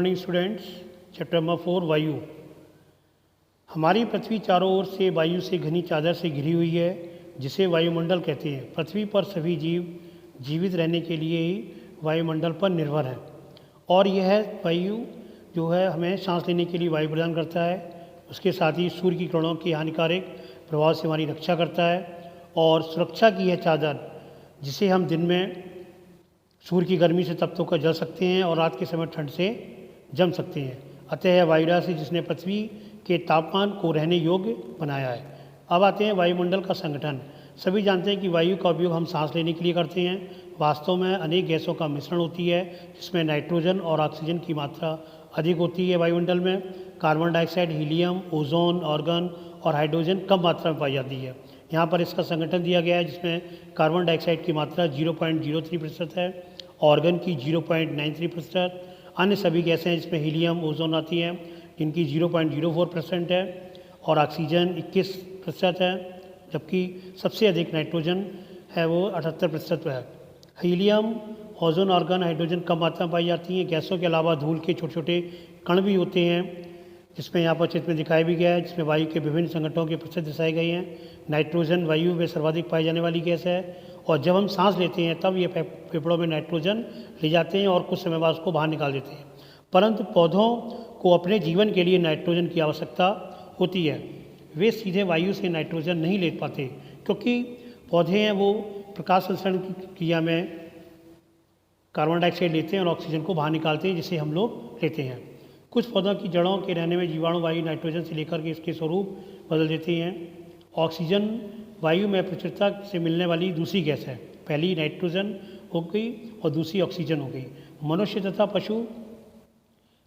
Morning students. Chapter number 4 वायु। हमारी पृथ्वी चारों ओर से वायु से घनी चादर से घिरी हुई है, जिसे वायुमंडल कहते हैं। पृथ्वी पर सभी जीव जीवित रहने के लिए ही वायुमंडल पर निर्भर है, और यह वायु जो है हमें सांस लेने के लिए वायु प्रदान करता है। उसके साथ ही सूर्य की किरणों के हानिकारक प्रभाव से हमारी रक्षा करता है, और सुरक्षा की यह चादर जिसे हम दिन में सूर्य की गर्मी से तप्त होकर जल सकते हैं और रात के समय ठंड से जम सकते हैं। अतः यह वायुराशि जिसने पृथ्वी के तापमान को रहने योग्य बनाया है। अब आते हैं वायुमंडल का संगठन। सभी जानते हैं कि वायु का उपयोग हम सांस लेने के लिए करते हैं। वास्तव में अनेक गैसों का मिश्रण होती है, जिसमें नाइट्रोजन और ऑक्सीजन की मात्रा अधिक होती है। वायुमंडल में carbon dioxide, helium, ozone, argon और हाइड्रोजन कम मात्रा में पाई जाती है। यहाँ पर इसका संगठन दिया गया है, जिसमें कार्बन डाइऑक्साइड की मात्रा 0.03% है, ऑर्गन की 0.93%, अन्य सभी गैसें हैं जिसमें हीलियम, ओजोन आती हैं, जिनकी 0.04% है, और ऑक्सीजन 21% है, जबकि सबसे अधिक नाइट्रोजन है वो 78% है। हीलियम, ओजोन, आर्गन, हाइड्रोजन कम मात्रा में पाई जाती हैं। गैसों के अलावा धूल के छोटे छोटे कण भी होते हैं, जिसमें यहाँ पर चित्र में दिखाया भी गया है, जिसमें वायु के विभिन्न संगठनों के प्रतिशत दर्शाए गए हैं। नाइट्रोजन वायु में सर्वाधिक पाई जाने वाली गैस है, और जब हम सांस लेते हैं तब ये फेफड़ों में नाइट्रोजन ले जाते हैं और कुछ समय बाद उसको बाहर निकाल देते हैं। परंतु पौधों को अपने जीवन के लिए नाइट्रोजन की आवश्यकता होती है। वे सीधे वायु से नाइट्रोजन नहीं ले पाते, क्योंकि पौधे हैं वो प्रकाश संश्लेषण की क्रिया में कार्बन डाइऑक्साइड लेते हैं और ऑक्सीजन को बाहर निकालते हैं, जिसे हम लोग लेते हैं। कुछ पौधों की जड़ों के रहने में जीवाणु वायु नाइट्रोजन से लेकर के इसके स्वरूप बदल देते हैं। ऑक्सीजन वायु में प्रचुरता से मिलने वाली दूसरी गैस है। पहली नाइट्रोजन हो गई और दूसरी ऑक्सीजन हो गई। मनुष्य तथा पशु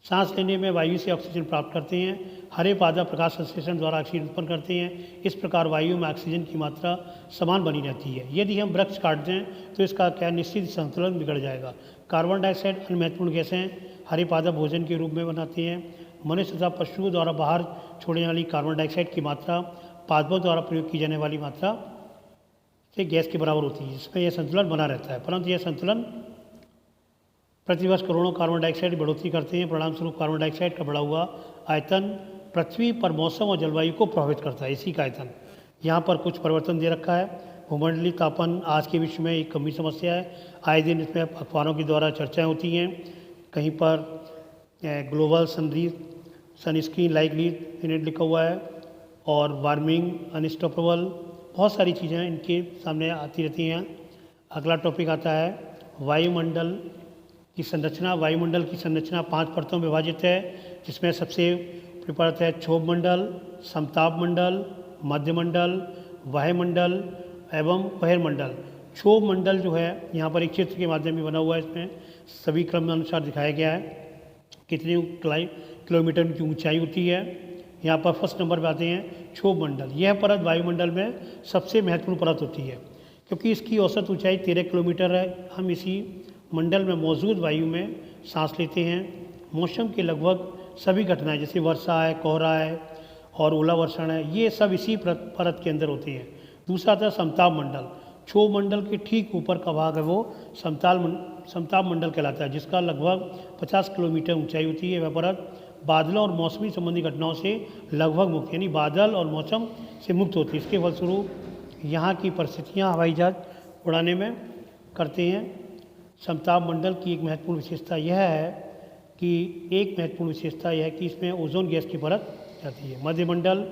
सांस लेने में वायु से ऑक्सीजन प्राप्त करते हैं। हरे पादप प्रकाश संश्लेषण द्वारा ऑक्सीजन उत्पन्न करते हैं। इस प्रकार वायु में ऑक्सीजन की मात्रा समान बनी रहती है। यदि हम वृक्ष काट दें तो इसका क्या निश्चित संतुलन बिगड़ जाएगा। कार्बन डाइऑक्साइड अन्य महत्वपूर्ण गैसें हरे पादप भोजन के रूप में बनाते हैं। मनुष्य तथा पशुओं द्वारा बाहर छोड़ने वाली कार्बन डाइऑक्साइड की मात्रा पादपों द्वारा प्रयोग की जाने वाली मात्रा से गैस के बराबर होती है, जिसमें यह संतुलन बना रहता है। परंतु यह संतुलन प्रतिवर्ष करोड़ों कार्बन डाइऑक्साइड की बढ़ोतरी करते हैं। परिणाम स्वरूप कार्बन डाइऑक्साइड का बढ़ा हुआ आयतन पृथ्वी पर मौसम और जलवायु को प्रभावित करता है। इसी का आयतन यहाँ पर कुछ परिवर्तन दे रखा है। भूमंडलीय तापन आज के विश्व में एक गंभीर समस्या है। आए दिन इसमें अखबारों के द्वारा चर्चाएँ होती हैं। कहीं पर ग्लोबल सनस्क्रीन लाइकली इन्हें लिखा हुआ है, और वार्मिंग अनस्टॉपेबल, बहुत सारी चीज़ें इनके सामने आती रहती हैं। अगला टॉपिक आता है वायुमंडल की संरचना। वायुमंडल की संरचना 5 परतों में विभाजित है, जिसमें सबसे ऊपरी परत है क्षोभ मंडल, समताप मंडल, मध्यमंडल, वायुमंडल एवं बहिर्मंडल। क्षोभ मंडल जो है यहाँ पर एक चित्र के माध्यम में बना हुआ है। इसमें सभी क्रम अनुसार दिखाया गया है कितने किलोमीटर की ऊंचाई होती है। यहाँ पर फर्स्ट नंबर पर आते हैं क्षोभ मंडल। यह परत वायुमंडल में सबसे महत्वपूर्ण परत होती है, क्योंकि इसकी औसत ऊंचाई 13 किलोमीटर है। हम इसी मंडल में मौजूद वायु में सांस लेते हैं। मौसम के लगभग सभी घटनाएं, जैसे वर्षा है, कोहरा है और ओलावर्षण है, ये सब इसी परत के अंदर होती हैं। दूसरा आता है समताप मंडल। क्षोभ मंडल के ठीक ऊपर का भाग है वो समताप मंडल कहलाता है, जिसका लगभग 50 किलोमीटर ऊंचाई होती है। वह परत बादलों और मौसमी संबंधी घटनाओं से लगभग मुक्त, यानी बादल और मौसम से मुक्त होती है। इसके फलस्वरूप यहाँ की परिस्थितियाँ हवाई जहाज उड़ाने में करते हैं। समताप मंडल की एक महत्वपूर्ण विशेषता यह है कि इसमें ओजोन गैस की परत जाती है। मध्यमंडल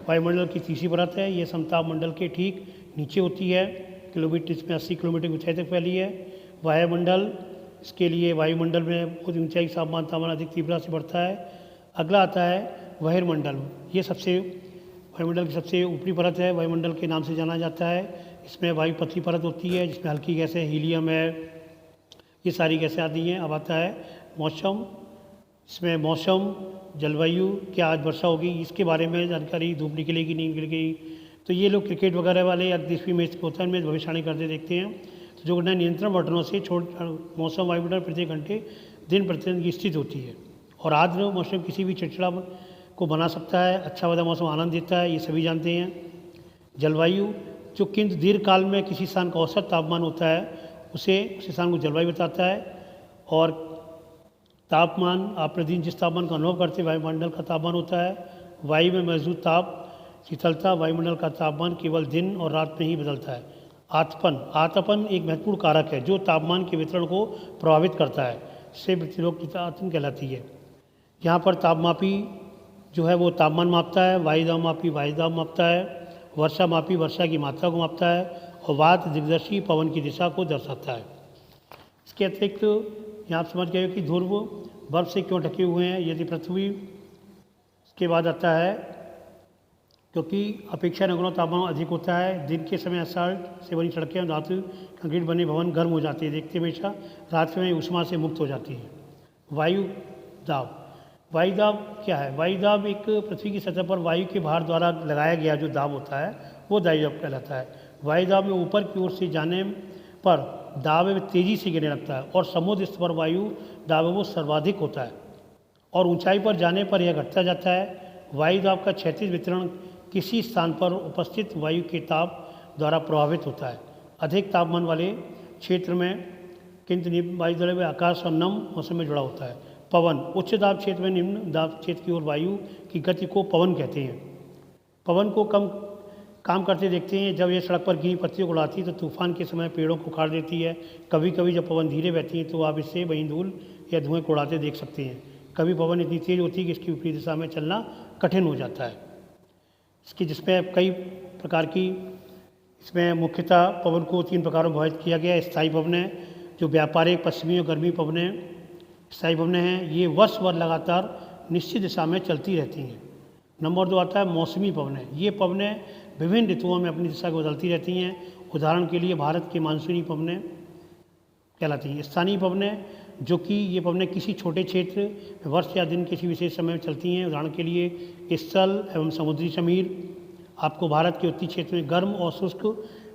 वायुमंडल की तीसरी परत है। यह समताप मंडल के ठीक नीचे होती है। किलोमीटर इसमें 80 किलोमीटर की ऊंचाई तक फैली है। वायुमंडल, इसके लिए वायुमंडल में बहुत ऊंचाई तापमान अधिक तीव्रता से बढ़ता है। अगला आता है बहिर्मंडल। ये वायुमंडल की सबसे ऊपरी परत है, वायुमंडल के नाम से जाना जाता है। इसमें वायु पतली परत होती है, जिसमें हल्की गैसें, हीलियम है, ये सारी गैसें आती हैं। अब आता है मौसम। इसमें मौसम, जलवायु, क्या आज वर्षा होगी, इसके बारे में जानकारी, धूप निकलेगी नहीं निकलेगी। तो ये लोग क्रिकेट वगैरह वाले या देशवी मैच होता है, इनमें भविष्यवाणी करते देखते हैं। तो जो घटना नियंत्रण बटनों से मौसम वायुमंडल प्रत्येक घंटे दिन प्रतिदिन की स्थिति होती है। और आर्द्र मौसम किसी भी चिड़चिड़ा को बना सकता है। अच्छा वाला मौसम आनंद देता है, ये सभी जानते हैं। जलवायु जो किंतु दीर्घकाल में किसी स्थान का औसत तापमान होता है, उस स्थान को जलवायु बताता है। और तापमान, आप प्रतिदिन जिस तापमान का अनुभव करते हैं वायुमंडल का तापमान होता है। वायु में मौजूद ताप शीतलता, वायुमंडल का तापमान केवल दिन और रात में ही बदलता है। आतपन, आतपन एक महत्वपूर्ण कारक है जो तापमान के वितरण को प्रभावित करता है, से प्रतिरोध आतपन कहलाती है। यहाँ पर तापमापी जो है वो तापमान मापता है, वायुदाब मापी वायुदाब मापता है, वर्षा मापी वर्षा की मात्रा को मापता है, और वात दिग्दर्शी पवन की दिशा को दर्शाता है। इसके अतिरिक्त यहाँ आप समझ गए कि ध्रुव बर्फ से क्यों ढके हुए हैं। यदि पृथ्वी, इसके बाद आता है क्योंकि अपेक्षा नगरों तापमान अधिक होता है। दिन के समय असल्ट से बनी सड़कें और धातु कंक्रीट बने भवन गर्म हो जाते हैं, देखते हमेशा रात में उष्मा से मुक्त हो जाती है। वायु दाब, वायु दाब क्या है? वायु दाब एक पृथ्वी की सतह पर वायु के भार द्वारा लगाया गया जो दाब होता है वो वायु दाब कहलाता है। वायु दाब में ऊपर की ओर से जाने पर दाब में तेजी से गिरने लगता है, और समुद्र स्तर पर वायु दाब वो सर्वाधिक होता है, और ऊंचाई पर जाने पर यह घटता जाता है। वायु दाब का क्षैतिज वितरण किसी स्थान पर उपस्थित वायु के ताप द्वारा प्रभावित होता है। अधिक तापमान वाले क्षेत्र में किंतु वायु द्वारा में आकाश और नम मौसम में जुड़ा होता है। पवन, उच्च दाब क्षेत्र में निम्न दाब क्षेत्र की ओर वायु की गति को पवन कहते हैं। पवन को कम काम करते देखते हैं। जब यह सड़क पर गिरी पत्तियों को उड़ाती है तो तूफान के समय पेड़ों को उखाड़ देती है। कभी कभी जब पवन धीरे बहती है तो आप इससे वहीं धूल या धुएं को उड़ाते देख सकते हैं। कभी पवन इतनी तेज होती है कि इसकी विपरीत दिशा में चलना कठिन हो जाता है। इसकी जिसमें कई प्रकार की, इसमें मुख्यतः पवन को 3 प्रकारों में विभाजित किया गया है। स्थायी पवनें जो व्यापारिक, पश्चिमी और गर्मी पवनें स्थायी पवनें हैं, ये वर्ष भर लगातार निश्चित दिशा में चलती रहती हैं। नंबर 2 आता है मौसमी पवनें। ये पवनें विभिन्न ऋतुओं में अपनी दिशा को बदलती रहती हैं। उदाहरण के लिए भारत के मानसूनी पवनें कहलाती हैं। स्थानीय पवनें, जो कि ये पवनें किसी छोटे क्षेत्र, वर्ष या दिन किसी विशेष समय में चलती हैं। उदाहरण के लिए स्थल एवं समुद्री समीर। आपको भारत के उत्तरी क्षेत्र में गर्म और शुष्क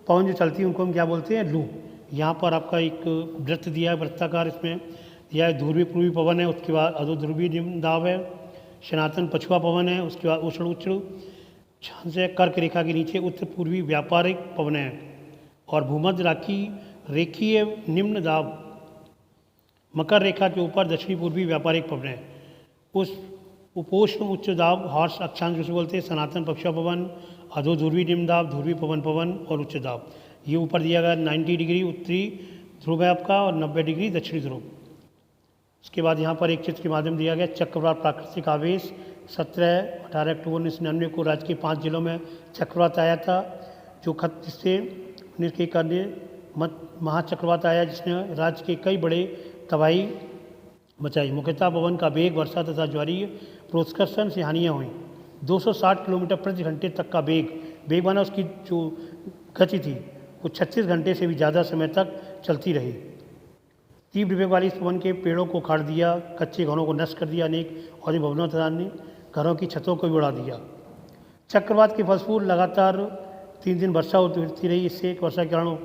पवन जो चलती है उनको हम क्या बोलते हैं? लू। यहाँ पर आपका एक वृत्त दिया है, वृत्ताकार, इसमें यह ध्रुवीय पूर्वी पवन है। उसके बाद अधोध्रुवीय निम्न दाब है। सनातन पछुआ पवन है। उसके बाद उष्ण उच्च से कर्क रेखा के नीचे उत्तर पूर्वी व्यापारिक पवनें हैं। और भूमध्य रेखीय निम्न दाब मकर रेखा के ऊपर दक्षिणी पूर्वी व्यापारिक पवनें। उस उपोष्ण उच्च दाब हॉर्स अक्षांश जिसे बोलते हैं। सनातन पछुआ पवन, अधो ध्रुवीय निम्न दाब, ध्रुवीय पवन और उच्च दाब। ये ऊपर दिया गया 90 डिग्री उत्तरी ध्रुव है आपका, और 90 डिग्री दक्षिणी ध्रुव। उसके बाद यहाँ पर एक चित्र के माध्यम दिया गया चक्रवात प्राकृतिक आवेश। 17-18 अक्टूबर 1999 को राज्य के 5 जिलों में चक्रवात आया था, जो जिससे के करने महाचक्रवात आया, जिसने राज्य के कई बड़े तबाही मचाई। मुख्यतः पवन का वेग, वर्षा तथा ज्वारीय प्रोत्कर्षण से हानियाँ हुई। 260 किलोमीटर प्रति घंटे तक का वेग माना उसकी जो गति थी वो 36 घंटे से भी ज़्यादा समय तक चलती रही। तीव्र वेग वाली इस पवन के पेड़ों को उखाड़ दिया, कच्चे घरों को नष्ट कर दिया, अनेक औद्योगिक भवनों तथा अन्य घरों की छतों को भी उड़ा दिया। चक्रवात के फलस्वरूप लगातार 3 दिन वर्षा होती रही। इससे वर्षा के कारण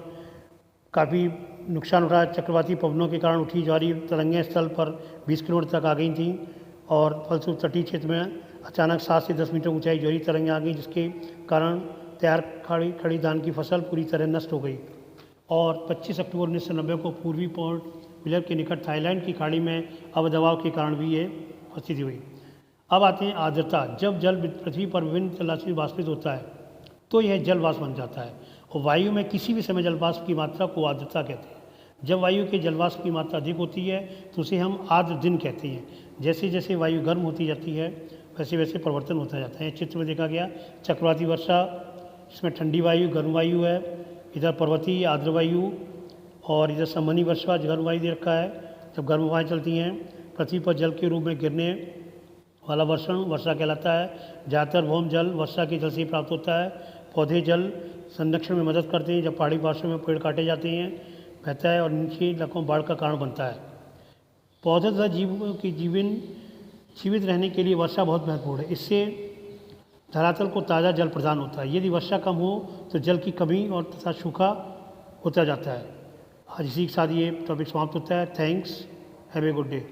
काफ़ी नुकसान उठा। चक्रवाती पवनों के कारण उठी ज्वारीय तरंगें स्थल पर 20 किलोमीटर तक आ गई थीं, और फलस्वरूप तटीय क्षेत्र में अचानक 7 से 10 मीटर ऊंचाई ज्वारीय तरंगें आ गई, जिसके कारण तैयार खड़ी धान की फसल पूरी तरह नष्ट हो गई। और 25 अक्टूबर 1990 को पूर्वी पोर्ट ब्लेयर के निकट थाईलैंड की खाड़ी में अवदबाव के कारण भी ये स्थिति हुई। अब आते हैं आर्द्रता। जब जल पृथ्वी पर विभिन्न जलराशि में वाष्पित होता है तो यह जलवाष्प बन जाता है, और वायु में किसी भी समय जलवाष्प की मात्रा को आर्द्रता कहते हैं। जब वायु के जलवाष्प की मात्रा अधिक होती है तो उसे हम आर्द्र दिन कहते हैं। जैसे जैसे वायु गर्म होती जाती है वैसे वैसे परिवर्तन होता जाता है। चित्र में देखा गया चक्रवाती वर्षा, इसमें ठंडी वायु गर्म वायु है, इधर पर्वतीय आर्द्र वायु, और इधर संवहनी वर्षा गर्म वायु दे रखा है। जब गर्म हवाएँ चलती हैं पृथ्वी पर जल के रूप में गिरने वाला वर्षा कहलाता है। ज़्यादातर भौम जल वर्षा के जल से प्राप्त होता है। पौधे जल संरक्षण में मदद करते हैं। जब पहाड़ी पार्श्व में पेड़ काटे जाते हैं बहता है, और नीचे इलाकों में बाढ़ का कारण बनता है। पौधे तथा जीवों की जीवित रहने के लिए वर्षा बहुत महत्वपूर्ण है। इससे धरातल को ताज़ा जल प्रदान होता है। यदि वर्षा कम हो तो जल की कमी और तथा सूखा होता जाता है। आज इसी के साथ ये टॉपिक समाप्त होता है। Thanks, have a good day.